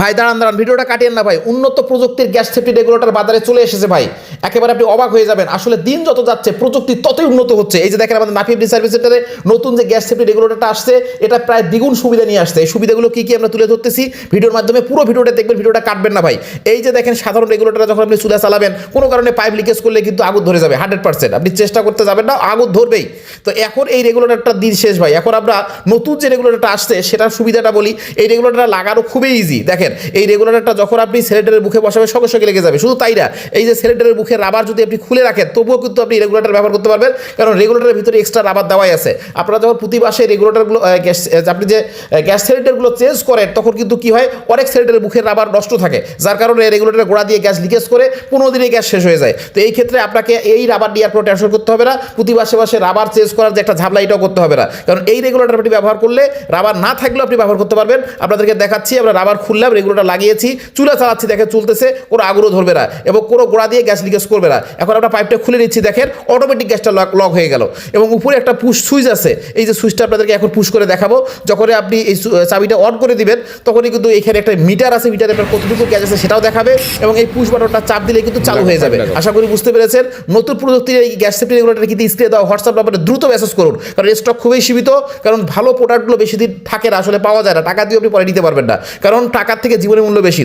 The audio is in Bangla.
ভাই দাঁড়ান দাঁড়ান, ভিডিওটা কাটিয়েন না ভাই। উন্নত প্রযুক্তির গ্যাস সেফটি রেগুলেটর বাজারে চলে এসেছে ভাই, একেবারে আপনি অবাক হয়ে যাবেন। আসলে দিন যত যাচ্ছে প্রযুক্তি ততই উন্নত হচ্ছে। এই যে দেখেন আমাদের নাফি এফডি সার্ভিস সেন্টারে নতুন যে গ্যাস সেফটি রেগুলেটরটা আসছে, এটা প্রায় দ্বিগুণ সুবিধা নিয়ে আসছে। এই সুবিধাগুলো কি কি আমরা তুলে ধরতেছি ভিডিওর মাধ্যমে, পুরো ভিডিওটা দেখবেন, ভিডিওটা কাটবেন না ভাই। এই যে দেখেন সাধারণ রেগুলেটর যখন আপনি চুলা চালাবেন, কোনো কারণে পাইপ লিকেজ করলে কিন্তু আগুন ধরে যাবে 100%। আপনি চেষ্টা করতে যাবেন না, আগুন ধরবেই। তো এখন এই রেগুলেটরটা দিন শেষ ভাই। এখন আমরা নতুন যে রেগুলেটরটা আসছে সেটার সুবিধাটা বলি। এই রেগুলেটরটা লাগানো খুবই ইজি। দেখেন এই রেগুলেটরটা যখন আপনি সিলিন্ডারের মুখে বসাবেন সঙ্গে সঙ্গে লেগে যাবে। শুধু তাই না, এই যে সিলিন্ডারের মুখে রাবার যদি আপনি খুলে রাখেন তবুও কিন্তু আপনি রেগুলেটর ব্যবহার করতে পারবেন, কারণ রেগুলেটরের ভিতরে এক্সট্রা রাবার দেওয়াই আছে। আপনারা যখন প্রতি মাসে রেগুলেটরগুলো আপনি যে গ্যাস সিলিন্ডারগুলো চেঞ্জ করেন তখন কিন্তু কি হয়, অনেক সিলিন্ডারের মুখের রাবার নষ্ট থাকে, যার কারণে রেগুলেটরের গোড়া দিয়ে গ্যাস লিকেজ করে 15 দিনে গ্যাস শেষ হয়ে যায়। তো এই ক্ষেত্রে আপনাকে এই রাবার দিয়ে আর কোনো টেনশন করতে হবে না। প্রতি মাসে মাসে রাবার চেঞ্জ করার যে একটা ঝামেলা, এটাও করতে হবে না, কারণ এই রেগুলেটর আপনি ব্যবহার করলে রাবার না থাকলেও আপনি ব্যবহার করতে পারবেন। আপনাদেরকে দেখাচ্ছি, আমরা রাবার খুললাম, রেগুলেটর লাগিয়েছি, চুলা চালাচ্ছি, দেখেন চলতেছে, কোনো আগুনও ধরবে না এবং কোনো গোড়া দিয়ে গ্যাস লিকেজ করবে না। এখন আমরা পাইপটা খুলে নিচ্ছি, দেখেন অটোমেটিক গ্যাসটা লক হয়ে গেল এবং উপরে একটা পুশ সুইচ আছে। এই যে সুইচটা আপনাদেরকে এখন পুশ করে দেখাবো। যখন আপনি এই চাবিটা অন করে দিবেন তখনই কিন্তু এখানে একটা মিটার আছে, মিটারে আপনার কতটুকু গ্যাস আছে সেটাও দেখাবে এবং এই পুশ বাটনটা চাপ দিলে কিন্তু চালু হয়ে যাবে। আশা করি বুঝতে পেরেছেন। নতুন প্রযুক্তির এই গ্যাস সেফটি রেগুলেটর কিন্তু স্ক্রিনে দেওয়া হোয়াটসঅ্যাপ নাম্বারে দ্রুত মেসেজ করুন, কারণ স্টক খুবই সীমিত। কারণ ভালো প্রোডাক্টগুলো বেশি দিন থাকে না, আসলে পাওয়া যায় না, টাকা দিয়ে আপনি পরে নিতে পারবেন না, কারণ টাকার থেকে জীবনের মূল্য বেশি।